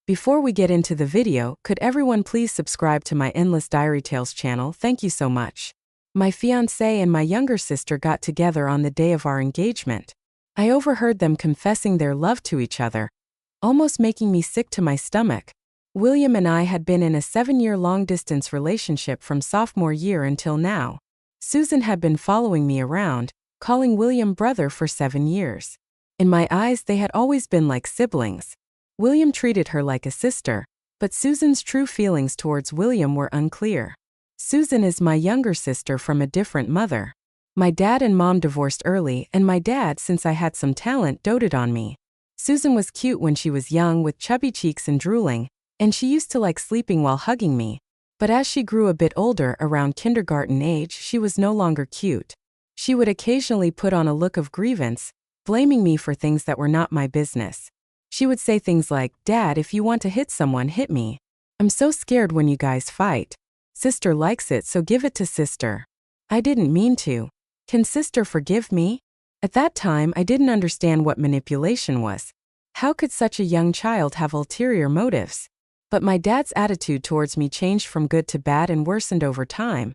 Before we get into the video, could everyone please subscribe to my Endless Diary Tales channel? Thank you so much. My fiancé and my younger sister got together on the day of our engagement. I overheard them confessing their love to each other, almost making me sick to my stomach. William and I had been in a 7-year long-distance relationship from sophomore year until now. Susan had been following me around, calling William brother for 7 years. In my eyes, they had always been like siblings. William treated her like a sister, but Susan's true feelings towards William were unclear. Susan is my younger sister from a different mother. My dad and mom divorced early, and my dad, since I had some talent, doted on me. Susan was cute when she was young with chubby cheeks and drooling, and she used to like sleeping while hugging me. But as she grew a bit older, around kindergarten age, she was no longer cute. She would occasionally put on a look of grievance, blaming me for things that were not my business. She would say things like, "Dad, if you want to hit someone, hit me. I'm so scared when you guys fight. Sister likes it, so give it to sister. I didn't mean to. Can sister forgive me?" At that time, I didn't understand what manipulation was. How could such a young child have ulterior motives? But my dad's attitude towards me changed from good to bad and worsened over time,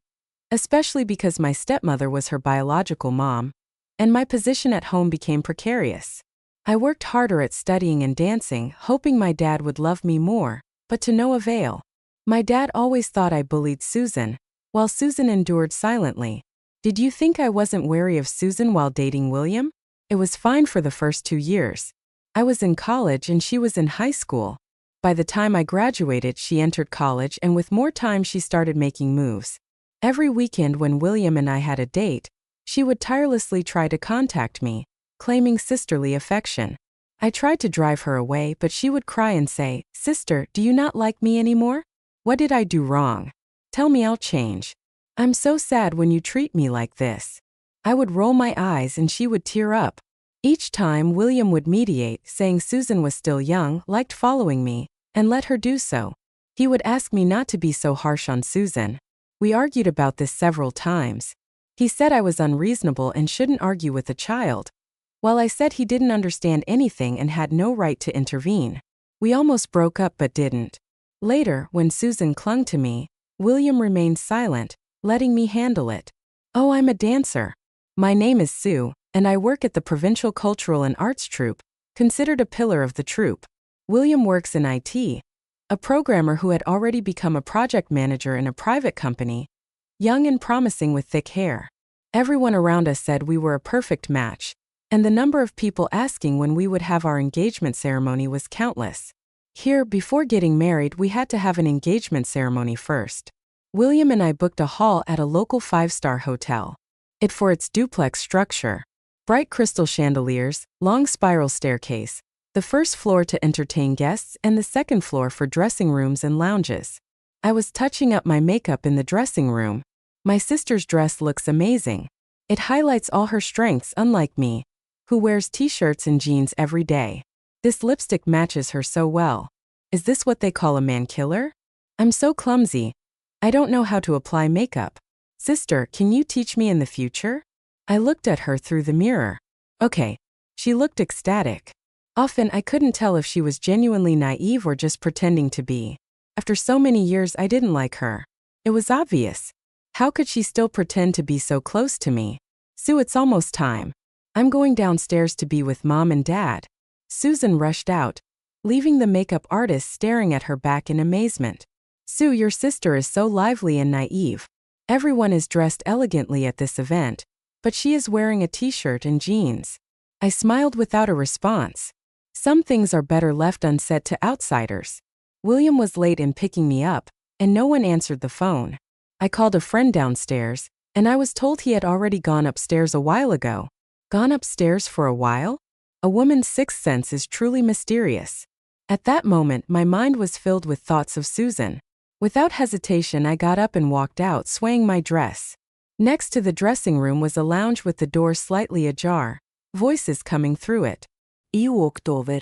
especially because my stepmother was her biological mom, and my position at home became precarious. I worked harder at studying and dancing, hoping my dad would love me more, but to no avail. My dad always thought I bullied Susan, while Susan endured silently. Did you think I wasn't wary of Susan while dating William? It was fine for the first 2 years. I was in college and she was in high school. By the time I graduated, she entered college, and with more time she started making moves. Every weekend when William and I had a date, she would tirelessly try to contact me, claiming sisterly affection. I tried to drive her away, but she would cry and say, "Sister, do you not like me anymore? What did I do wrong? Tell me, I'll change. I'm so sad when you treat me like this." I would roll my eyes and she would tear up. Each time, William would mediate, saying Susan was still young, liked following me, and let her do so. He would ask me not to be so harsh on Susan. We argued about this several times. He said I was unreasonable and shouldn't argue with a child, while I said he didn't understand anything and had no right to intervene. We almost broke up but didn't. Later, when Susan clung to me, William remained silent, letting me handle it. "Oh, I'm a dancer. My name is Sue, and I work at the Provincial Cultural and Arts Troupe, considered a pillar of the troupe." William works in IT, a programmer who had already become a project manager in a private company, young and promising with thick hair. Everyone around us said we were a perfect match, and the number of people asking when we would have our engagement ceremony was countless. Here, before getting married, we had to have an engagement ceremony first. William and I booked a hall at a local 5-star hotel. It for its duplex structure, bright crystal chandeliers, long spiral staircase, the first floor to entertain guests and the second floor for dressing rooms and lounges. I was touching up my makeup in the dressing room. My sister's dress looks amazing. It highlights all her strengths, unlike me, who wears t-shirts and jeans every day. This lipstick matches her so well. Is this what they call a man killer? I'm so clumsy. I don't know how to apply makeup. Sister, can you teach me in the future? I looked at her through the mirror. Okay. She looked ecstatic. Often I couldn't tell if she was genuinely naive or just pretending to be. After so many years, I didn't like her. It was obvious. How could she still pretend to be so close to me? "Sue, it's almost time. I'm going downstairs to be with Mom and Dad." Susan rushed out, leaving the makeup artist staring at her back in amazement. "Sue, your sister is so lively and naive. Everyone is dressed elegantly at this event, but she is wearing a t-shirt and jeans." I smiled without a response. Some things are better left unsaid to outsiders. William was late in picking me up, and no one answered the phone. I called a friend downstairs, and I was told he had already gone upstairs a while ago. Gone upstairs for a while? A woman's sixth sense is truly mysterious. At that moment, my mind was filled with thoughts of Susan. Without hesitation, I got up and walked out, swaying my dress. Next to the dressing room was a lounge with the door slightly ajar, voices coming through it. "You walked over.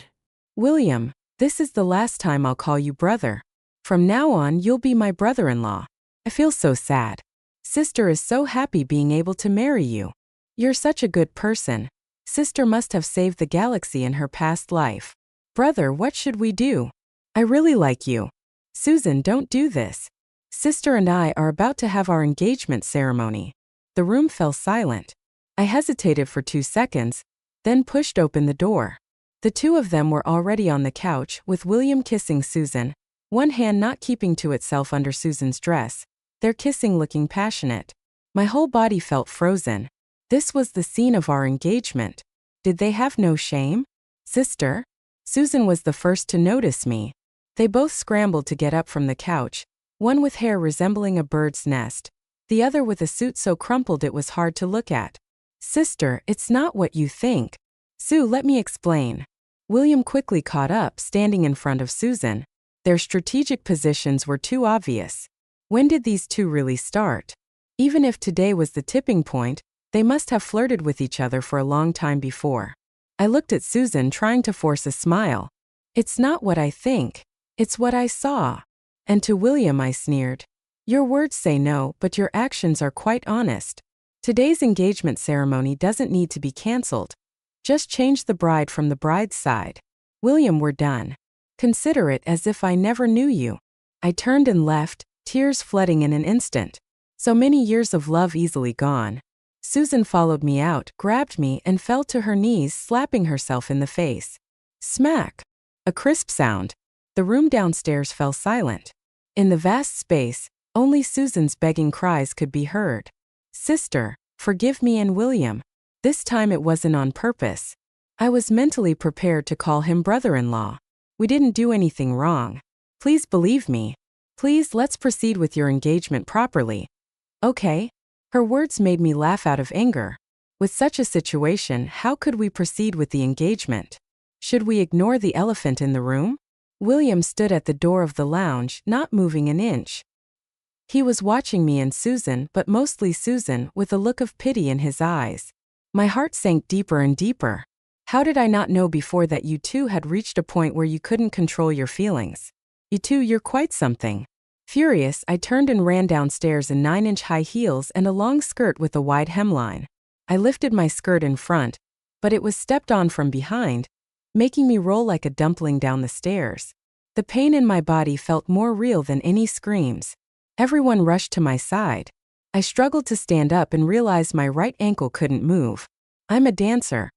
William, this is the last time I'll call you brother. From now on, you'll be my brother-in-law. I feel so sad. Sister is so happy being able to marry you. You're such a good person. Sister must have saved the galaxy in her past life. Brother, what should we do?" I really like you. Susan, don't do this. Sister and I are about to have our engagement ceremony. The room fell silent. I hesitated for 2 seconds, then pushed open the door. The two of them were already on the couch, with William kissing Susan, one hand not keeping to itself under Susan's dress, their kissing looking passionate. My whole body felt frozen. This was the scene of our engagement. Did they have no shame? Sister? Susan was the first to notice me. They both scrambled to get up from the couch, one with hair resembling a bird's nest, the other with a suit so crumpled it was hard to look at. Sister, it's not what you think. Sue, let me explain. William quickly caught up, standing in front of Susan. Their strategic positions were too obvious. When did these two really start? Even if today was the tipping point, they must have flirted with each other for a long time before. I looked at Susan, trying to force a smile. It's not what I think. It's what I saw. And to William I sneered. Your words say no, but your actions are quite honest. Today's engagement ceremony doesn't need to be cancelled. Just change the bride from the bride's side. William, we're done. Consider it as if I never knew you. I turned and left, tears flooding in an instant. So many years of love easily gone. Susan followed me out, grabbed me, and fell to her knees, slapping herself in the face. Smack! A crisp sound. The room downstairs fell silent. In the vast space, only Susan's begging cries could be heard. Sister, forgive me and William. This time it wasn't on purpose. I was mentally prepared to call him brother-in-law. We didn't do anything wrong. Please believe me. Please, let's proceed with your engagement properly. Okay. Her words made me laugh out of anger. With such a situation, how could we proceed with the engagement? Should we ignore the elephant in the room? William stood at the door of the lounge, not moving an inch. He was watching me and Susan, but mostly Susan, with a look of pity in his eyes. My heart sank deeper and deeper. How did I not know before that you two had reached a point where you couldn't control your feelings? You two, you're quite something. Furious, I turned and ran downstairs in 9-inch high heels and a long skirt with a wide hemline. I lifted my skirt in front, but it was stepped on from behind, making me roll like a dumpling down the stairs. The pain in my body felt more real than any screams. Everyone rushed to my side. I struggled to stand up and realized my right ankle couldn't move. I'm a dancer.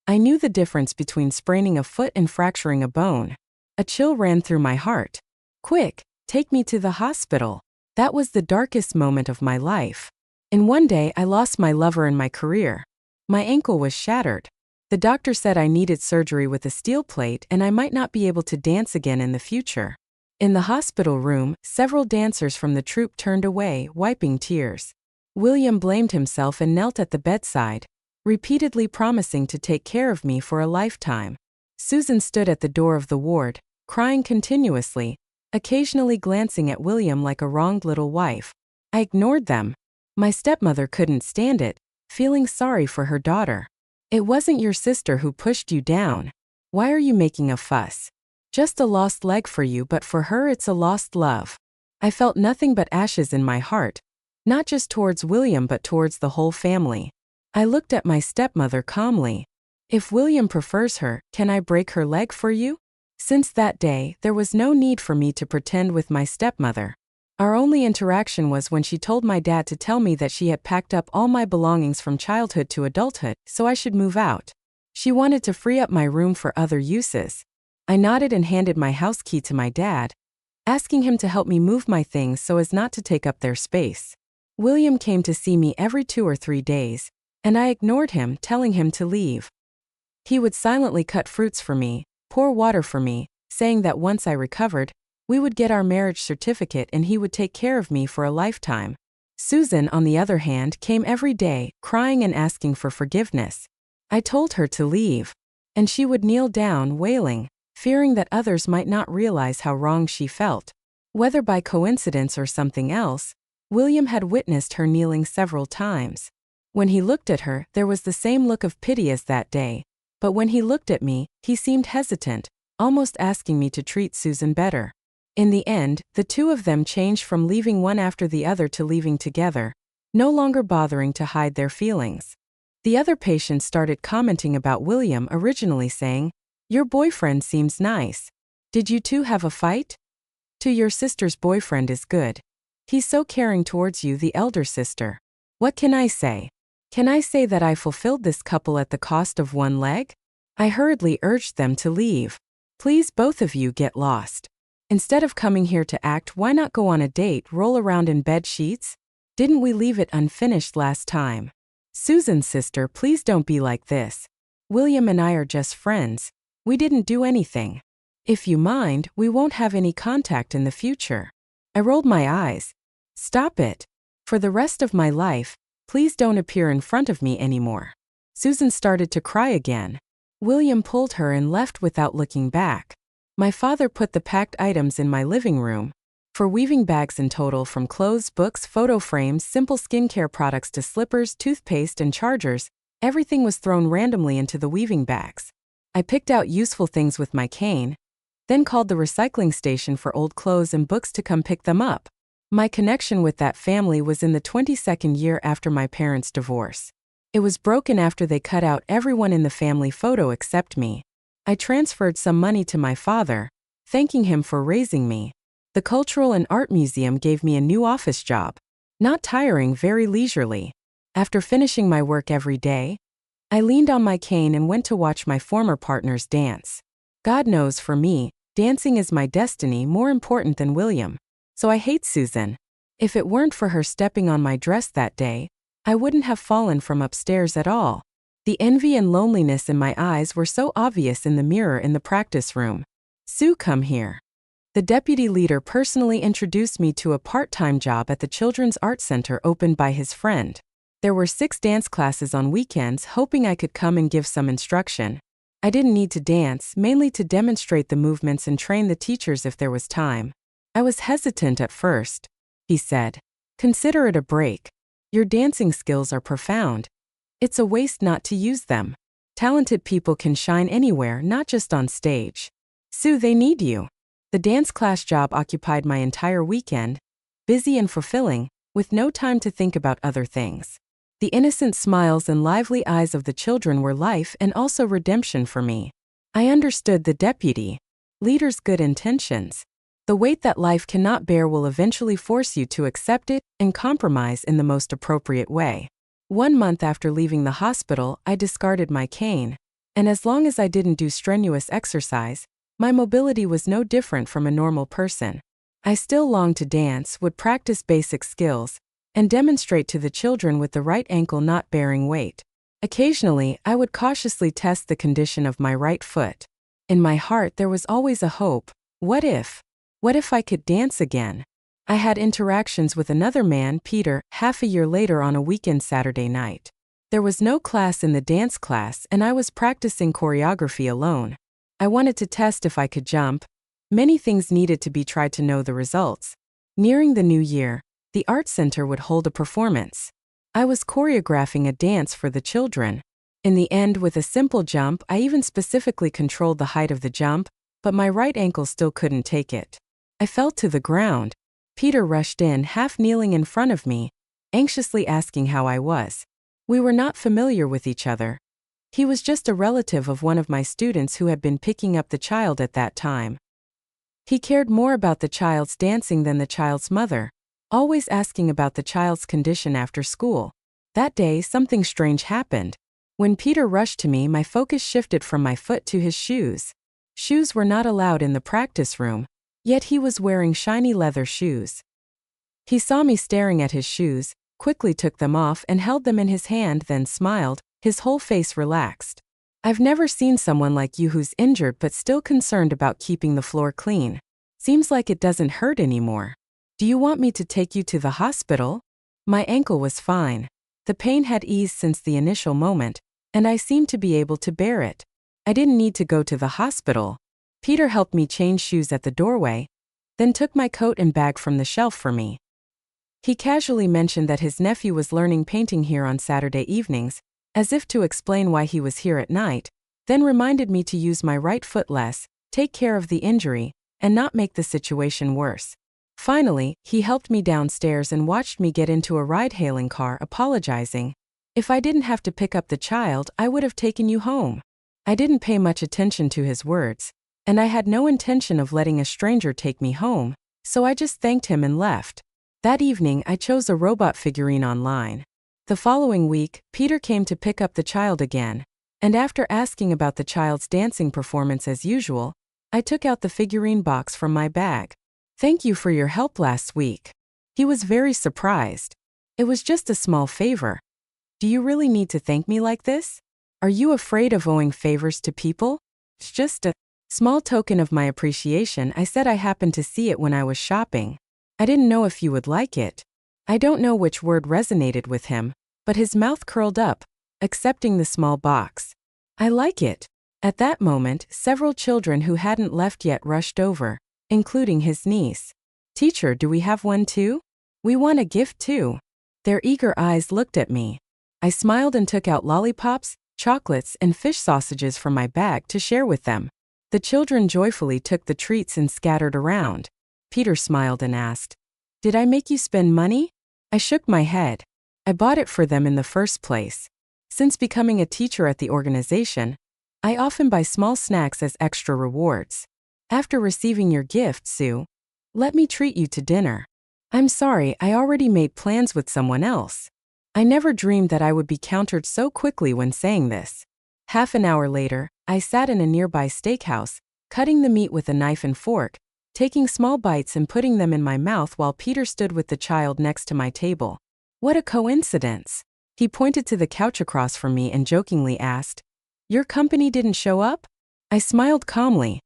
I knew the difference between spraining a foot and fracturing a bone. A chill ran through my heart. Quick, take me to the hospital. That was the darkest moment of my life. In one day I lost my lover and my career. My ankle was shattered. The doctor said I needed surgery with a steel plate and I might not be able to dance again in the future. In the hospital room, several dancers from the troupe turned away, wiping tears. William blamed himself and knelt at the bedside, repeatedly promising to take care of me for a lifetime. Susan stood at the door of the ward, crying continuously, occasionally glancing at William like a wronged little wife. I ignored them. My stepmother couldn't stand it, feeling sorry for her daughter. It wasn't your sister who pushed you down. Why are you making a fuss? Just a lost leg for you, but for her it's a lost love. I felt nothing but ashes in my heart, not just towards William but towards the whole family. I looked at my stepmother calmly. If William prefers her, can I break her leg for you? Since that day, there was no need for me to pretend with my stepmother. Our only interaction was when she told my dad to tell me that she had packed up all my belongings from childhood to adulthood, so I should move out. She wanted to free up my room for other uses. I nodded and handed my house key to my dad, asking him to help me move my things so as not to take up their space. William came to see me every 2 or 3 days, and I ignored him, telling him to leave. He would silently cut fruits for me, pour water for me, saying that once I recovered, we would get our marriage certificate and he would take care of me for a lifetime. Susan, on the other hand, came every day, crying and asking for forgiveness. I told her to leave, and she would kneel down, wailing, fearing that others might not realize how wrong she felt. Whether by coincidence or something else, William had witnessed her kneeling several times. When he looked at her, there was the same look of pity as that day, but when he looked at me, he seemed hesitant, almost asking me to treat Susan better. In the end, the two of them changed from leaving one after the other to leaving together, no longer bothering to hide their feelings. The other patients started commenting about William, originally saying, "Your boyfriend seems nice. Did you two have a fight? To your sister's boyfriend is good. He's so caring towards you, the elder sister. What can I say? Can I say that I fulfilled this couple at the cost of one leg? I hurriedly urged them to leave. Please, both of you get lost. Instead of coming here to act, why not go on a date, roll around in bed sheets? Didn't we leave it unfinished last time? Susan's sister, please don't be like this. William and I are just friends. We didn't do anything. If you mind, we won't have any contact in the future. I rolled my eyes. Stop it. For the rest of my life, please don't appear in front of me anymore. Susan started to cry again. William pulled her and left without looking back. My father put the packed items in my living room. For weaving bags in total, from clothes, books, photo frames, simple skincare products to slippers, toothpaste, and chargers, everything was thrown randomly into the weaving bags. I picked out useful things with my cane, then called the recycling station for old clothes and books to come pick them up. My connection with that family was in the 22nd year after my parents' divorce. It was broken after they cut out everyone in the family photo except me. I transferred some money to my father, thanking him for raising me. The Cultural and Art Museum gave me a new office job. Not tiring, very leisurely. After finishing my work every day, I leaned on my cane and went to watch my former partners dance. God knows, for me, dancing is my destiny, more important than William. So I hate Susan. If it weren't for her stepping on my dress that day, I wouldn't have fallen from upstairs at all. The envy and loneliness in my eyes were so obvious in the mirror in the practice room. Sue, come here. The deputy leader personally introduced me to a part-time job at the Children's Art Center opened by his friend. There were 6 dance classes on weekends, hoping I could come and give some instruction. I didn't need to dance, mainly to demonstrate the movements and train the teachers if there was time. I was hesitant at first. He said, "Consider it a break. Your dancing skills are profound. It's a waste not to use them. Talented people can shine anywhere, not just on stage. Sue, they need you." The dance class job occupied my entire weekend, busy and fulfilling, with no time to think about other things. The innocent smiles and lively eyes of the children were life and also redemption for me. I understood the deputy leader's good intentions. The weight that life cannot bear will eventually force you to accept it and compromise in the most appropriate way. 1 month after leaving the hospital, I discarded my cane, and as long as I didn't do strenuous exercise, my mobility was no different from a normal person. I still longed to dance, would practice basic skills, and demonstrate to the children with the right ankle not bearing weight. Occasionally, I would cautiously test the condition of my right foot. In my heart, there was always a hope. What if? What if I could dance again? I had interactions with another man, Peter, half a year later on a weekend Saturday night. There was no class in the dance class, and I was practicing choreography alone. I wanted to test if I could jump. Many things needed to be tried to know the results. Nearing the new year, the art center would hold a performance. I was choreographing a dance for the children. In the end, with a simple jump, I even specifically controlled the height of the jump, but my right ankle still couldn't take it. I fell to the ground. Peter rushed in, half kneeling in front of me, anxiously asking how I was. We were not familiar with each other. He was just a relative of one of my students who had been picking up the child at that time. He cared more about the child's dancing than the child's mother, always asking about the child's condition after school. That day, something strange happened. When Peter rushed to me, my focus shifted from my foot to his shoes. Shoes were not allowed in the practice room, yet he was wearing shiny leather shoes. He saw me staring at his shoes, quickly took them off and held them in his hand, then smiled, his whole face relaxed. "I've never seen someone like you who's injured but still concerned about keeping the floor clean. Seems like it doesn't hurt anymore. Do you want me to take you to the hospital?" My ankle was fine. The pain had eased since the initial moment, and I seemed to be able to bear it. I didn't need to go to the hospital. Peter helped me change shoes at the doorway, then took my coat and bag from the shelf for me. He casually mentioned that his nephew was learning painting here on Saturday evenings, as if to explain why he was here at night, then reminded me to use my right foot less, take care of the injury, and not make the situation worse. Finally, he helped me downstairs and watched me get into a ride-hailing car, apologizing. "If I didn't have to pick up the child, I would have taken you home." I didn't pay much attention to his words. and I had no intention of letting a stranger take me home, so I just thanked him and left. That evening, I chose a robot figurine online. The following week, Peter came to pick up the child again, and after asking about the child's dancing performance as usual, I took out the figurine box from my bag. "Thank you for your help last week." He was very surprised. "It was just a small favor." "Do you really need to thank me like this? Are you afraid of owing favors to people?" "It's just a small token of my appreciation." I said I happened to see it when I was shopping. "I didn't know if you would like it." I don't know which word resonated with him, but his mouth curled up, accepting the small box. "I like it." At that moment, several children who hadn't left yet rushed over, including his niece. "Teacher, do we have one too? We want a gift too." Their eager eyes looked at me. I smiled and took out lollipops, chocolates, and fish sausages from my bag to share with them. The children joyfully took the treats and scattered around. Peter smiled and asked, "Did I make you spend money?" I shook my head. I bought it for them in the first place. Since becoming a teacher at the organization, I often buy small snacks as extra rewards. "After receiving your gift, Sue, let me treat you to dinner." "I'm sorry, I already made plans with someone else." I never dreamed that I would be countered so quickly when saying this. Half an hour later, I sat in a nearby steakhouse, cutting the meat with a knife and fork, taking small bites and putting them in my mouth while Peter stood with the child next to my table. "What a coincidence." He pointed to the couch across from me and jokingly asked, "Your company didn't show up?" I smiled calmly.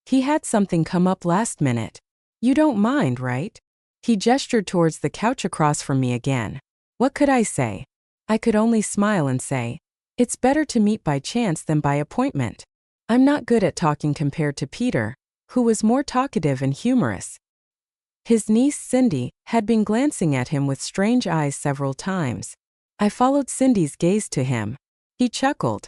"He had something come up last minute. You don't mind, right?" He gestured towards the couch across from me again. What could I say? I could only smile and say, "It's better to meet by chance than by appointment." I'm not good at talking compared to Peter, who was more talkative and humorous. His niece, Cindy, had been glancing at him with strange eyes several times. I followed Cindy's gaze to him. He chuckled.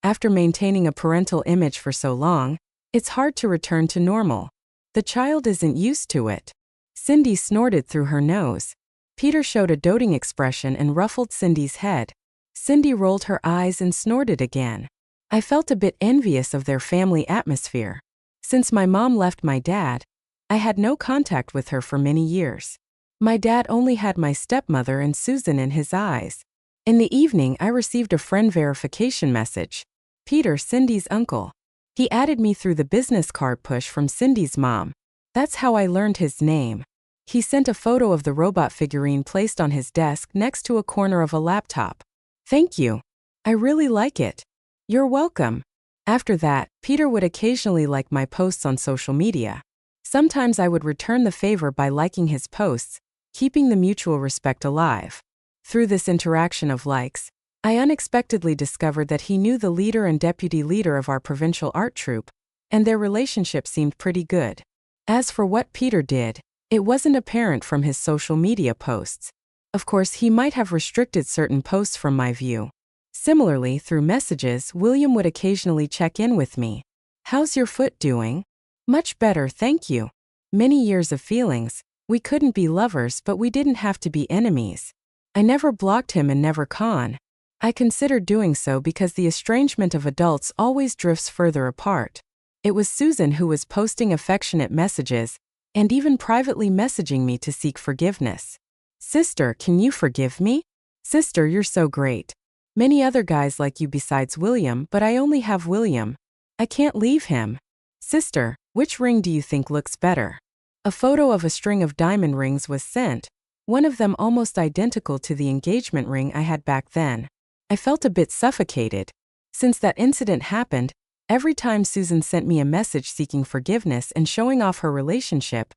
After maintaining a parental image for so long, it's hard to return to normal. The child isn't used to it. Cindy snorted through her nose. Peter showed a doting expression and ruffled Cindy's head. Cindy rolled her eyes and snorted again. I felt a bit envious of their family atmosphere. Since my mom left my dad, I had no contact with her for many years. My dad only had my stepmother and Susan in his eyes. In the evening, I received a friend verification message. Peter, Cindy's uncle. He added me through the business card push from Cindy's mom. That's how I learned his name. He sent a photo of the robot figurine placed on his desk next to a corner of a laptop. "Thank you. I really like it." "You're welcome." After that, Peter would occasionally like my posts on social media. Sometimes I would return the favor by liking his posts, keeping the mutual respect alive. Through this interaction of likes, I unexpectedly discovered that he knew the leader and deputy leader of our provincial art troupe, and their relationship seemed pretty good. As for what Peter did, it wasn't apparent from his social media posts. Of course, he might have restricted certain posts from my view. Similarly, through messages, William would occasionally check in with me. "How's your foot doing?" "Much better, thank you." Many years of feelings. We couldn't be lovers, but we didn't have to be enemies. I never blocked him and never con. I considered doing so because the estrangement of adults always drifts further apart. It was Susan who was posting affectionate messages, and even privately messaging me to seek forgiveness. "Sister, can you forgive me?" "Sister, you're so great. Many other guys like you besides William, but I only have William. I can't leave him." "Sister, which ring do you think looks better?" A photo of a string of diamond rings was sent, one of them almost identical to the engagement ring I had back then. I felt a bit suffocated. Since that incident happened, every time Susan sent me a message seeking forgiveness and showing off her relationship,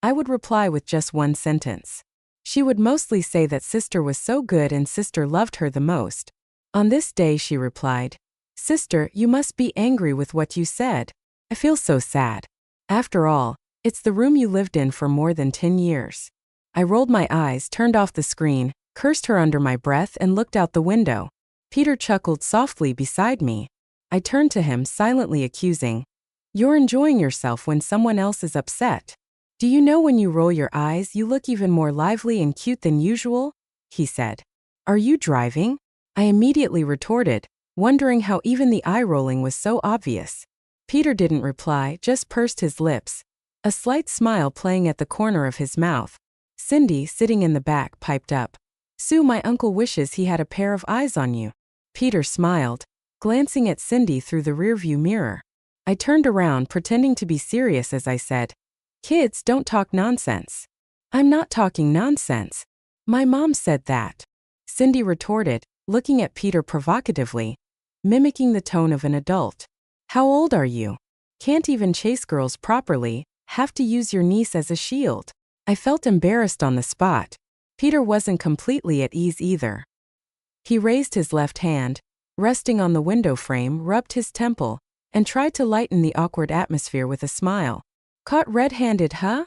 I would reply with just one sentence. She would mostly say that sister was so good and sister loved her the most. On this day she replied, "Sister, you must be angry with what you said. I feel so sad. After all, it's the room you lived in for more than 10 years. I rolled my eyes, turned off the screen, cursed her under my breath and looked out the window. Peter chuckled softly beside me. I turned to him, silently accusing, "You're enjoying yourself when someone else is upset. Do you know when you roll your eyes you look even more lively and cute than usual?" He said. "Are you driving?" I immediately retorted, wondering how even the eye rolling was so obvious. Peter didn't reply, just pursed his lips, a slight smile playing at the corner of his mouth. Cindy, sitting in the back, piped up. Sue, my uncle wishes he had a pair of eyes on you. Peter smiled, glancing at Cindy through the rearview mirror. I turned around, pretending to be serious as I said, Kids, don't talk nonsense. I'm not talking nonsense. My mom said that. Cindy retorted, looking at Peter provocatively, mimicking the tone of an adult. How old are you? Can't even chase girls properly, have to use your niece as a shield. I felt embarrassed on the spot. Peter wasn't completely at ease either. He raised his left hand, resting on the window frame, rubbed his temple, and tried to lighten the awkward atmosphere with a smile. Caught red-handed, huh?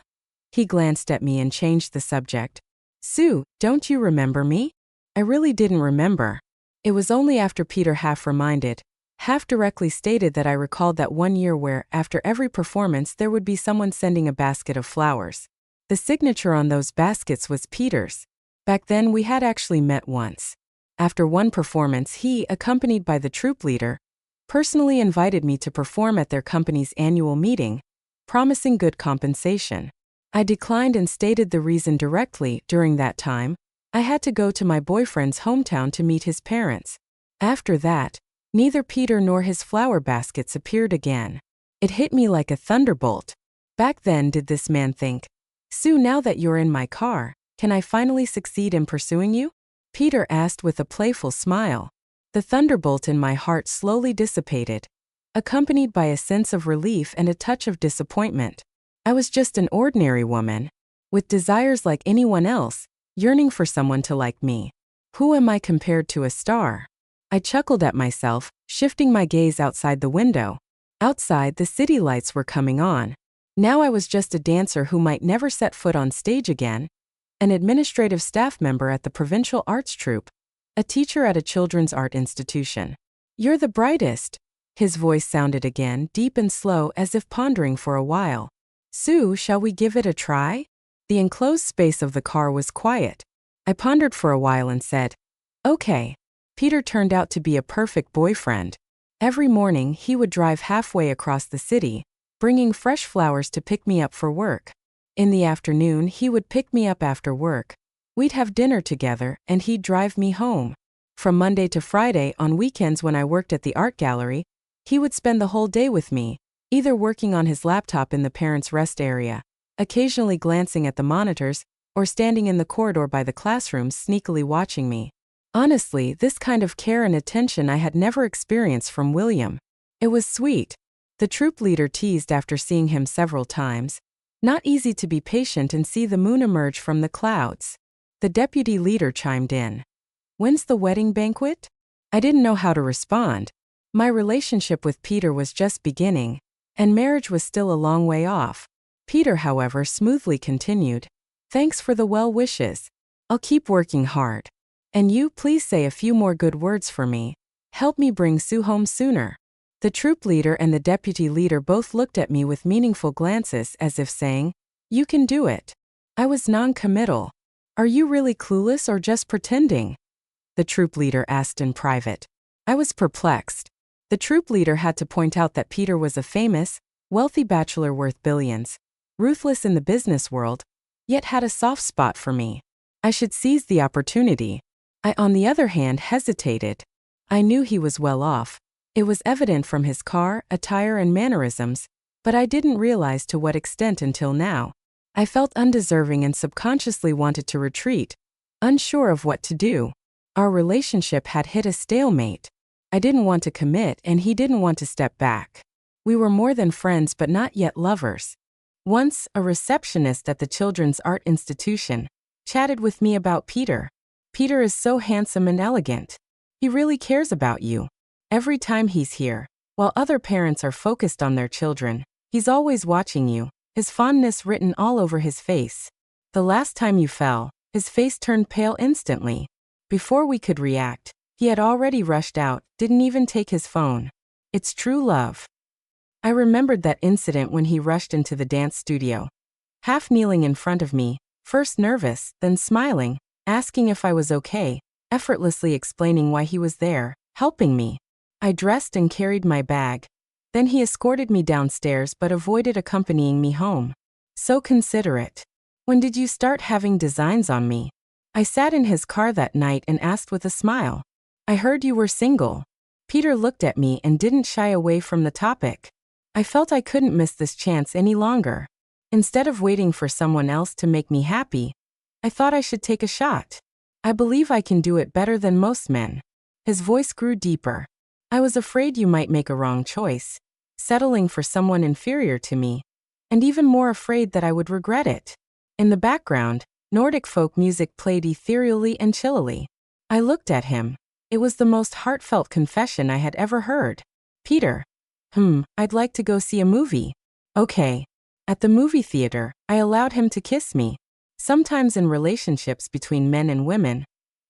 He glanced at me and changed the subject. Sue, don't you remember me? I really didn't remember. It was only after Peter half reminded, half directly stated that I recalled that one year where, after every performance, there would be someone sending a basket of flowers. The signature on those baskets was Peter's. Back then we had actually met once. After one performance, he, accompanied by the troupe leader, personally invited me to perform at their company's annual meeting, promising good compensation. I declined and stated the reason directly. During that time, I had to go to my boyfriend's hometown to meet his parents. After that, neither Peter nor his flower baskets appeared again. It hit me like a thunderbolt. Back then, did this man think, Sue, now that you're in my car, can I finally succeed in pursuing you? Peter asked with a playful smile. The thunderbolt in my heart slowly dissipated, accompanied by a sense of relief and a touch of disappointment. I was just an ordinary woman, with desires like anyone else, yearning for someone to like me. Who am I compared to a star? I chuckled at myself, shifting my gaze outside the window. Outside, the city lights were coming on. Now I was just a dancer who might never set foot on stage again, an administrative staff member at the provincial arts troupe, a teacher at a children's art institution. You're the brightest. His voice sounded again, deep and slow, as if pondering for a while. Sue, shall we give it a try? The enclosed space of the car was quiet. I pondered for a while and said, Okay. Peter turned out to be a perfect boyfriend. Every morning he would drive halfway across the city, bringing fresh flowers to pick me up for work. In the afternoon he would pick me up after work. We'd have dinner together, and he'd drive me home. From Monday to Friday, on weekends when I worked at the art gallery, he would spend the whole day with me, either working on his laptop in the parents' rest area, occasionally glancing at the monitors, or standing in the corridor by the classrooms sneakily watching me. Honestly, this kind of care and attention I had never experienced from William. It was sweet. The troupe leader teased after seeing him several times. Not easy to be patient and see the moon emerge from the clouds. The deputy leader chimed in. When's the wedding banquet? I didn't know how to respond. My relationship with Peter was just beginning, and marriage was still a long way off. Peter, however, smoothly continued. Thanks for the well wishes. I'll keep working hard. And you, please say a few more good words for me. Help me bring Sue home sooner. The troop leader and the deputy leader both looked at me with meaningful glances as if saying, You can do it. I was non-committal. Are you really clueless or just pretending? The troop leader asked in private. I was perplexed. The troop leader had to point out that Peter was a famous, wealthy bachelor worth billions, ruthless in the business world, yet had a soft spot for me. I should seize the opportunity. I, on the other hand, hesitated. I knew he was well off. It was evident from his car, attire, and mannerisms, but I didn't realize to what extent until now. I felt undeserving and subconsciously wanted to retreat, unsure of what to do. Our relationship had hit a stalemate. I didn't want to commit, and he didn't want to step back. We were more than friends but not yet lovers. Once, a receptionist at the Children's Art Institution chatted with me about Peter. Peter is so handsome and elegant. He really cares about you. Every time he's here, while other parents are focused on their children, he's always watching you, his fondness written all over his face. The last time you fell, his face turned pale instantly. Before we could react, he had already rushed out, didn't even take his phone. It's true love. I remembered that incident when he rushed into the dance studio. Half kneeling in front of me, first nervous, then smiling, asking if I was okay, effortlessly explaining why he was there, helping me. I dressed and carried my bag. Then he escorted me downstairs but avoided accompanying me home. So considerate. When did you start having designs on me? I sat in his car that night and asked with a smile. I heard you were single. Peter looked at me and didn't shy away from the topic. I felt I couldn't miss this chance any longer. Instead of waiting for someone else to make me happy, I thought I should take a shot. I believe I can do it better than most men. His voice grew deeper. I was afraid you might make a wrong choice, settling for someone inferior to me, and even more afraid that I would regret it. In the background, Nordic folk music played ethereally and chillily. I looked at him. It was the most heartfelt confession I had ever heard. Peter. I'd like to go see a movie. Okay. At the movie theater, I allowed him to kiss me. Sometimes in relationships between men and women,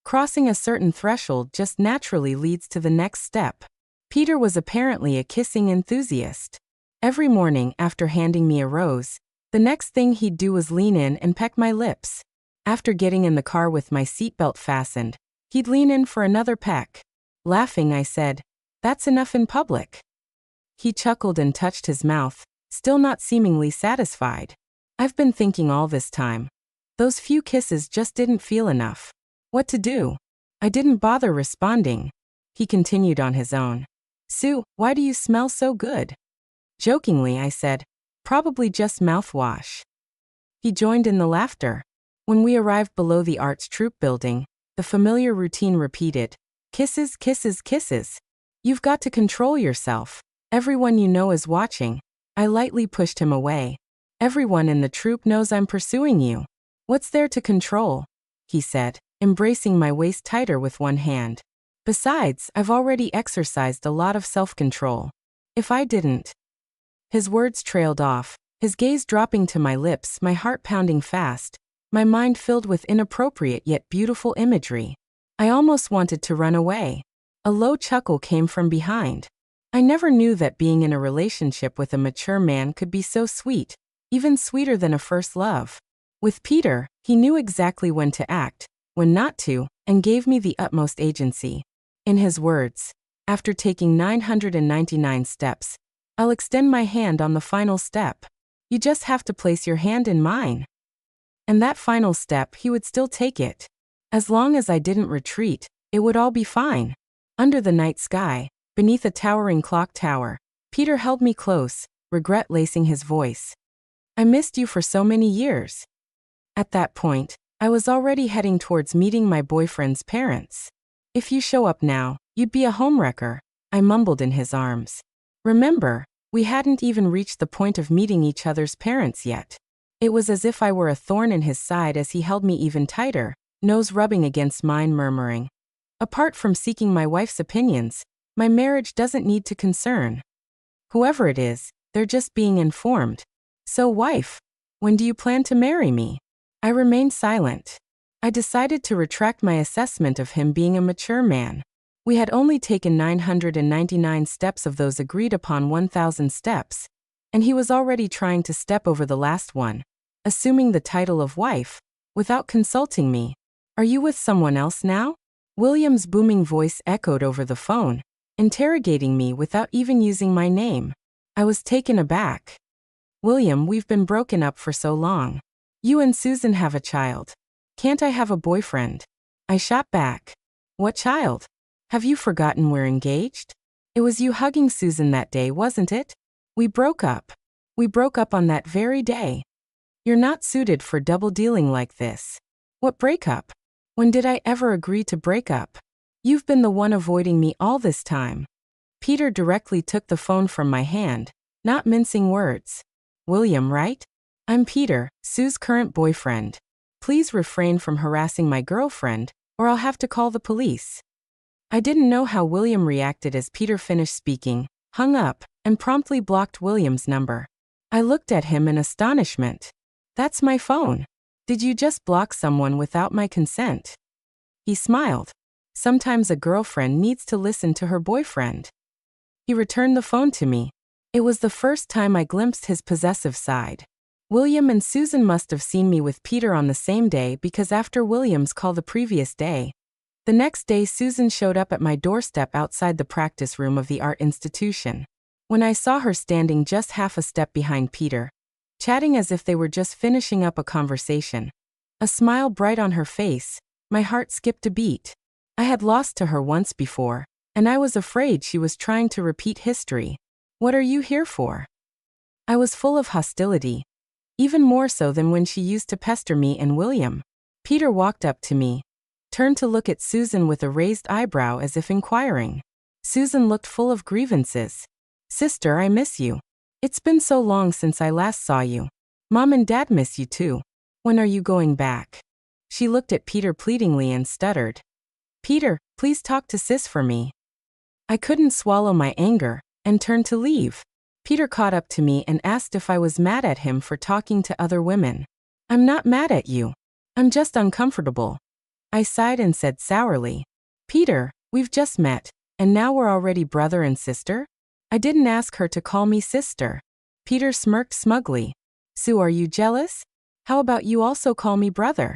crossing a certain threshold just naturally leads to the next step. Peter was apparently a kissing enthusiast. Every morning after handing me a rose, the next thing he'd do was lean in and peck my lips. After getting in the car with my seatbelt fastened, he'd lean in for another peck. Laughing, I said, "That's enough in public." He chuckled and touched his mouth, still not seemingly satisfied. I've been thinking all this time. Those few kisses just didn't feel enough. What to do? I didn't bother responding. He continued on his own. "Sue, why do you smell so good?" Jokingly, I said, "Probably just mouthwash." He joined in the laughter. When we arrived below the Arts Troupe building, the familiar routine repeated. Kisses, kisses, kisses. You've got to control yourself. Everyone you know is watching. I lightly pushed him away. Everyone in the troupe knows I'm pursuing you. What's there to control? He said, embracing my waist tighter with one hand. Besides, I've already exercised a lot of self-control. If I didn't. His words trailed off, his gaze dropping to my lips, my heart pounding fast, my mind filled with inappropriate yet beautiful imagery. I almost wanted to run away. A low chuckle came from behind. I never knew that being in a relationship with a mature man could be so sweet, even sweeter than a first love. With Peter, he knew exactly when to act, when not to, and gave me the utmost agency. In his words, after taking 999 steps, I'll extend my hand on the final step. You just have to place your hand in mine. And that final step, he would still take it. As long as I didn't retreat, it would all be fine. Under the night sky, beneath a towering clock tower, Peter held me close, regret lacing his voice. I missed you for so many years. At that point, I was already heading towards meeting my boyfriend's parents. If you show up now, you'd be a homewrecker, I mumbled in his arms. Remember, we hadn't even reached the point of meeting each other's parents yet. It was as if I were a thorn in his side as he held me even tighter, nose rubbing against mine, murmuring. Apart from seeking my wife's opinions, my marriage doesn't need to concern. Whoever it is, they're just being informed. So wife, when do you plan to marry me? I remained silent. I decided to retract my assessment of him being a mature man. We had only taken 999 steps of those agreed upon 1,000 steps, and he was already trying to step over the last one, assuming the title of wife, without consulting me. Are you with someone else now? William's booming voice echoed over the phone, interrogating me without even using my name. I was taken aback. William, we've been broken up for so long. You and Susan have a child. Can't I have a boyfriend? I shot back. What child? Have you forgotten we're engaged? It was you hugging Susan that day, wasn't it? We broke up. We broke up on that very day. You're not suited for double dealing like this. What breakup? When did I ever agree to break up? You've been the one avoiding me all this time. Peter directly took the phone from my hand, not mincing words. William, right? I'm Peter, Sue's current boyfriend. Please refrain from harassing my girlfriend, or I'll have to call the police. I didn't know how William reacted as Peter finished speaking, hung up, and promptly blocked William's number. I looked at him in astonishment. That's my phone. Did you just block someone without my consent? He smiled. Sometimes a girlfriend needs to listen to her boyfriend. He returned the phone to me. It was the first time I glimpsed his possessive side. William and Susan must have seen me with Peter on the same day because after William's call the previous day, the next day Susan showed up at my doorstep outside the practice room of the art institution. When I saw her standing just half a step behind Peter, chatting as if they were just finishing up a conversation, a smile bright on her face, my heart skipped a beat. I had lost to her once before, and I was afraid she was trying to repeat history. What are you here for? I was full of hostility, even more so than when she used to pester me and William. Peter walked up to me, turned to look at Susan with a raised eyebrow as if inquiring. Susan looked full of grievances. Sister, I miss you. It's been so long since I last saw you. Mom and Dad miss you too. When are you going back? She looked at Peter pleadingly and stuttered. Peter, please talk to Sis for me. I couldn't swallow my anger and turned to leave. Peter caught up to me and asked if I was mad at him for talking to other women. I'm not mad at you. I'm just uncomfortable. I sighed and said sourly. Peter, we've just met, and now we're already brother and sister? I didn't ask her to call me sister. Peter smirked smugly. Sue, are you jealous? How about you also call me brother?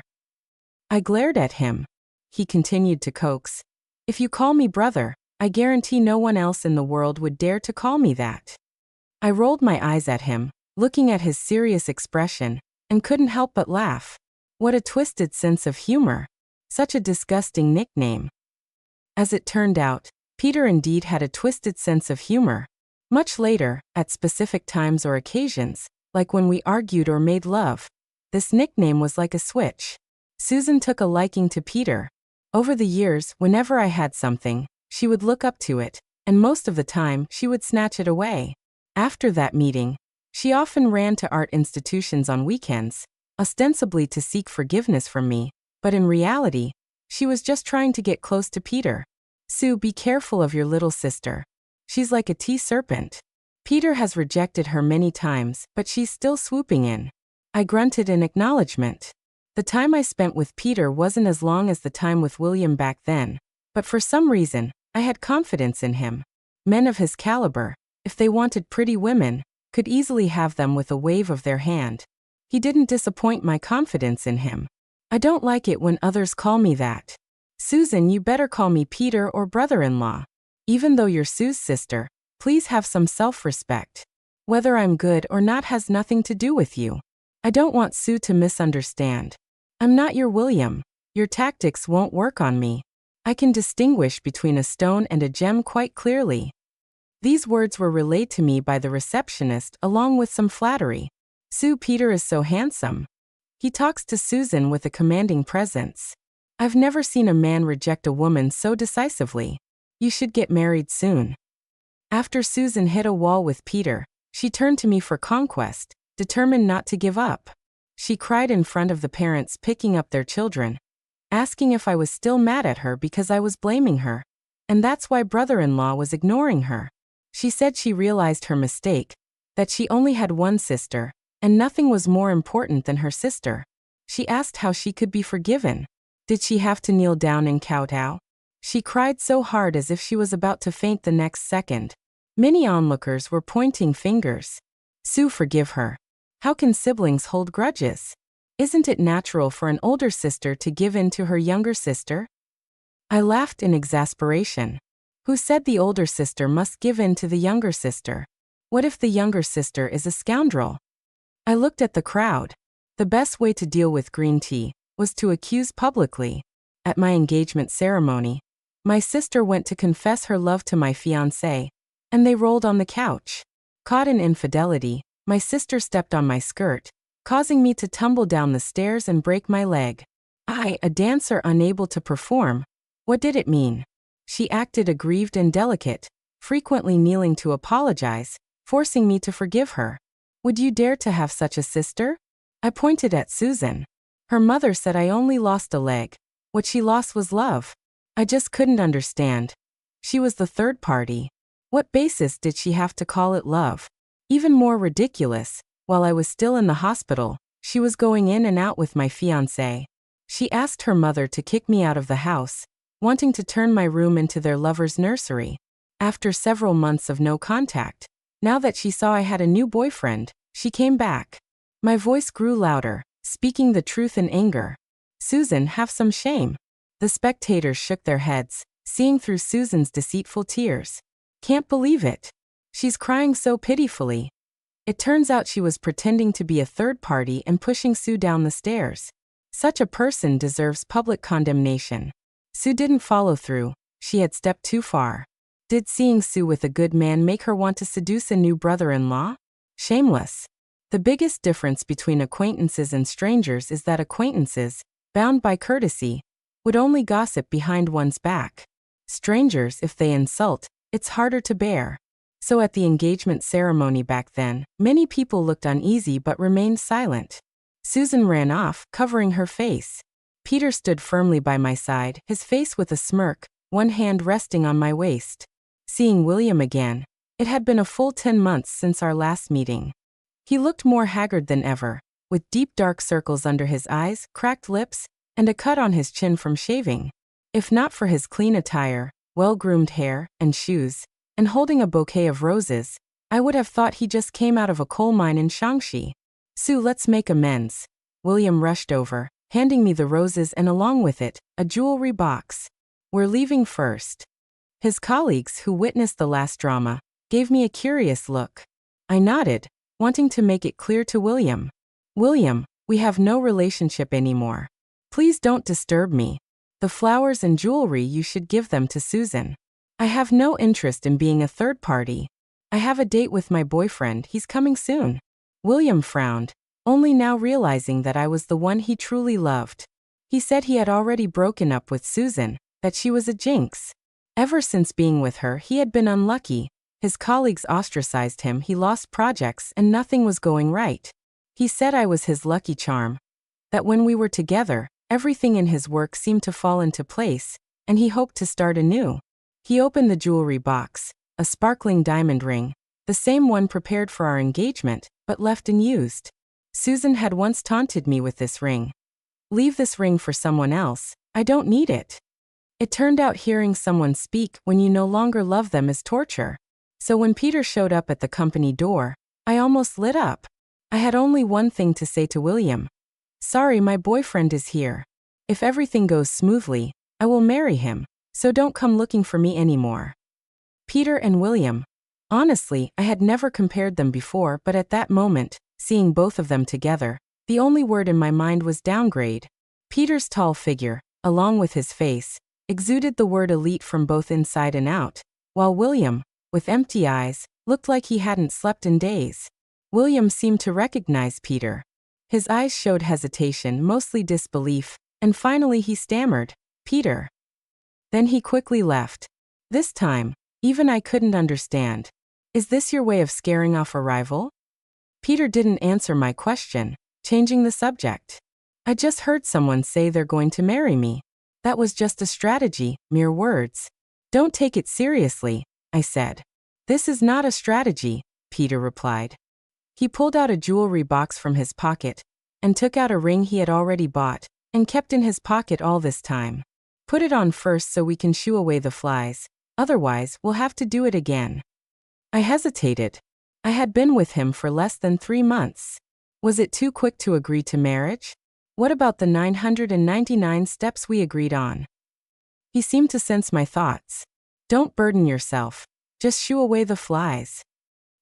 I glared at him. He continued to coax. If you call me brother, I guarantee no one else in the world would dare to call me that. I rolled my eyes at him, looking at his serious expression, and couldn't help but laugh. What a twisted sense of humor. Such a disgusting nickname. As it turned out, Peter indeed had a twisted sense of humor. Much later, at specific times or occasions, like when we argued or made love, this nickname was like a switch. Susan took a liking to Peter. Over the years, whenever I had something, she would look up to it, and most of the time, she would snatch it away. After that meeting, she often ran to art institutions on weekends, ostensibly to seek forgiveness from me, but in reality, she was just trying to get close to Peter. Sue, be careful of your little sister. She's like a tea serpent. Peter has rejected her many times, but she's still swooping in. I grunted in acknowledgement. The time I spent with Peter wasn't as long as the time with William back then, but for some reason, I had confidence in him. Men of his caliber, if they wanted pretty women, could easily have them with a wave of their hand. He didn't disappoint my confidence in him. I don't like it when others call me that. Susan, you better call me Peter or brother-in-law. Even though you're Sue's sister, please have some self-respect. Whether I'm good or not has nothing to do with you. I don't want Sue to misunderstand. I'm not your William. Your tactics won't work on me. I can distinguish between a stone and a gem quite clearly. These words were relayed to me by the receptionist along with some flattery. Sue, Peter is so handsome. He talks to Susan with a commanding presence. I've never seen a man reject a woman so decisively. You should get married soon. After Susan hit a wall with Peter, she turned to me for conquest, determined not to give up. She cried in front of the parents picking up their children, asking if I was still mad at her because I was blaming her. And that's why brother-in-law was ignoring her. She said she realized her mistake, that she only had one sister, and nothing was more important than her sister. She asked how she could be forgiven. Did she have to kneel down and kowtow? She cried so hard as if she was about to faint the next second. Many onlookers were pointing fingers. Sue, forgive her. How can siblings hold grudges? Isn't it natural for an older sister to give in to her younger sister? I laughed in exasperation. Who said the older sister must give in to the younger sister? What if the younger sister is a scoundrel? I looked at the crowd. The best way to deal with green tea was to accuse publicly. At my engagement ceremony, my sister went to confess her love to my fiancé, and they rolled on the couch. Caught in infidelity, my sister stepped on my skirt, causing me to tumble down the stairs and break my leg. I, a dancer unable to perform. What did it mean? She acted aggrieved and delicate, frequently kneeling to apologize, forcing me to forgive her. Would you dare to have such a sister? I pointed at Susan. Her mother said I only lost a leg. What she lost was love. I just couldn't understand. She was the third party. What basis did she have to call it love? Even more ridiculous, while I was still in the hospital, she was going in and out with my fiancé. She asked her mother to kick me out of the house, wanting to turn my room into their lover's nursery. After several months of no contact, now that she saw I had a new boyfriend, she came back. My voice grew louder, speaking the truth in anger. Susan, have some shame. The spectators shook their heads, seeing through Susan's deceitful tears. Can't believe it. She's crying so pitifully." It turns out she was pretending to be a third party and pushing Sue down the stairs. Such a person deserves public condemnation. Sue didn't follow through. She had stepped too far. Did seeing Sue with a good man make her want to seduce a new brother-in-law? Shameless. The biggest difference between acquaintances and strangers is that acquaintances, bound by courtesy, would only gossip behind one's back. Strangers, if they insult, it's harder to bear. So at the engagement ceremony back then, many people looked uneasy but remained silent. Susan ran off, covering her face. Peter stood firmly by my side, his face with a smirk, one hand resting on my waist. Seeing William again. It had been a full 10 months since our last meeting. He looked more haggard than ever, with deep dark circles under his eyes, cracked lips, and a cut on his chin from shaving. If not for his clean attire, well-groomed hair, and shoes, and holding a bouquet of roses, I would have thought he just came out of a coal mine in Shaanxi. "Sue, let's make amends." William rushed over, handing me the roses and along with it, a jewelry box. "We're leaving first." His colleagues, who witnessed the last drama, gave me a curious look. I nodded, wanting to make it clear to William. "William, we have no relationship anymore. Please don't disturb me. The flowers and jewelry, you should give them to Susan. I have no interest in being a third party. I have a date with my boyfriend, he's coming soon." William frowned, only now realizing that I was the one he truly loved. He said he had already broken up with Susan, that she was a jinx. Ever since being with her, he had been unlucky. His colleagues ostracized him, he lost projects, and nothing was going right. He said I was his lucky charm. That when we were together, everything in his work seemed to fall into place, and he hoped to start anew. He opened the jewelry box, a sparkling diamond ring, the same one prepared for our engagement, but left unused. Susan had once taunted me with this ring. "Leave this ring for someone else, I don't need it." It turned out hearing someone speak when you no longer love them is torture. So when Peter showed up at the company door, I almost lit up. I had only one thing to say to William. "Sorry, my boyfriend is here. If everything goes smoothly, I will marry him, so don't come looking for me anymore." Peter and William. Honestly, I had never compared them before, but at that moment, seeing both of them together, the only word in my mind was downgrade. Peter's tall figure, along with his face, exuded the word elite from both inside and out, while William, with empty eyes, looked like he hadn't slept in days. William seemed to recognize Peter. His eyes showed hesitation, mostly disbelief, and finally he stammered, "Peter." Then he quickly left. This time, even I couldn't understand. "Is this your way of scaring off a rival?" Peter didn't answer my question, changing the subject. "I just heard someone say they're going to marry me. That was just a strategy, mere words." "Don't take it seriously," I said. "This is not a strategy," Peter replied. He pulled out a jewelry box from his pocket and took out a ring he had already bought and kept in his pocket all this time. "Put it on first so we can shoo away the flies. Otherwise, we'll have to do it again." I hesitated. I had been with him for less than 3 months. Was it too quick to agree to marriage? What about the 999 steps we agreed on? He seemed to sense my thoughts. "Don't burden yourself. Just shoo away the flies."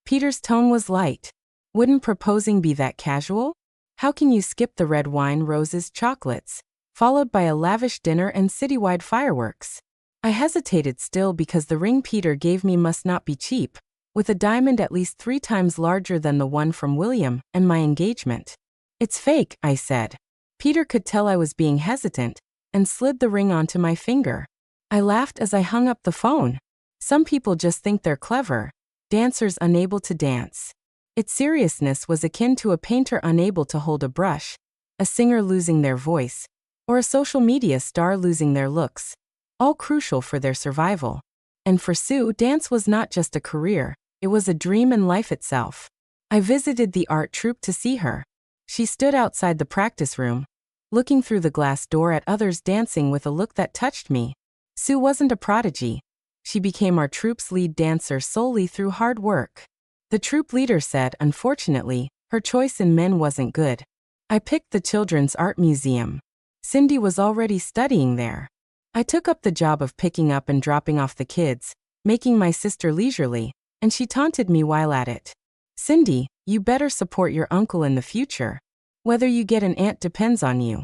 Peter's tone was light. "Wouldn't proposing be that casual? How can you skip the red wine, roses, chocolates, followed by a lavish dinner and citywide fireworks?" I hesitated still because the ring Peter gave me must not be cheap, with a diamond at least 3 times larger than the one from William and my engagement. "It's fake," I said. Peter could tell I was being hesitant and slid the ring onto my finger. I laughed as I hung up the phone. Some people just think they're clever. Dancers unable to dance. Its seriousness was akin to a painter unable to hold a brush, a singer losing their voice, or a social media star losing their looks, all crucial for their survival. And for Sue, dance was not just a career, it was a dream and life itself. I visited the art troupe to see her. She stood outside the practice room, looking through the glass door at others dancing with a look that touched me. Sue wasn't a prodigy. She became our troupe's lead dancer solely through hard work. The troupe leader said, unfortunately, her choice in men wasn't good. I picked the Children's Art Museum. Cindy was already studying there. I took up the job of picking up and dropping off the kids, making my sister leisurely, and she taunted me while at it. "Cindy, you better support your uncle in the future. Whether you get an aunt depends on you."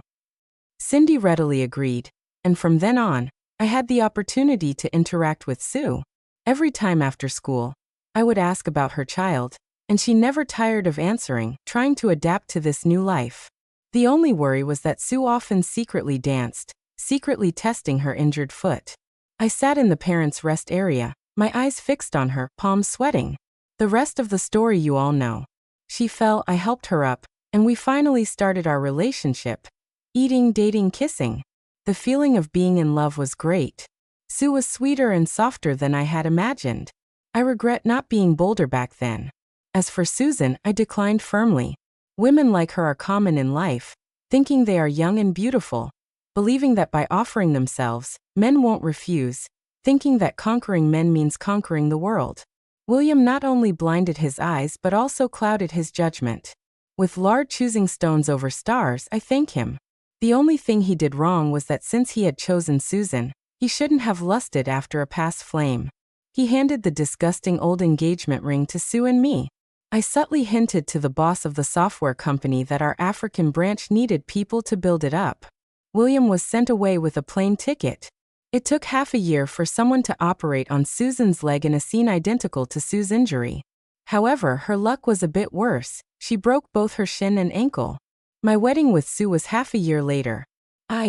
Cindy readily agreed, and from then on, I had the opportunity to interact with Sue. Every time after school, I would ask about her child, and she never tired of answering, trying to adapt to this new life. The only worry was that Sue often secretly danced, secretly testing her injured foot. I sat in the parents' rest area, my eyes fixed on her, palms sweating. The rest of the story you all know. She fell, I helped her up, and we finally started our relationship. Eating, dating, kissing. The feeling of being in love was great. Sue was sweeter and softer than I had imagined. I regret not being bolder back then. As for Susan, I declined firmly. Women like her are common in life, thinking they are young and beautiful, believing that by offering themselves, men won't refuse, thinking that conquering men means conquering the world. William not only blinded his eyes but also clouded his judgment. With Lard choosing stones over stars, I thank him. The only thing he did wrong was that since he had chosen Susan, he shouldn't have lusted after a past flame. He handed the disgusting old engagement ring to Sue and me. I subtly hinted to the boss of the software company that our African branch needed people to build it up. William was sent away with a plane ticket. It took half a year for someone to operate on Susan's leg in a scene identical to Sue's injury. However, her luck was a bit worse. She broke both her shin and ankle. My wedding with Sue was half a year later.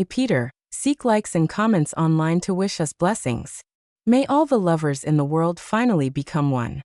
Peter, seek likes and comments online to wish us blessings. May all the lovers in the world finally become one.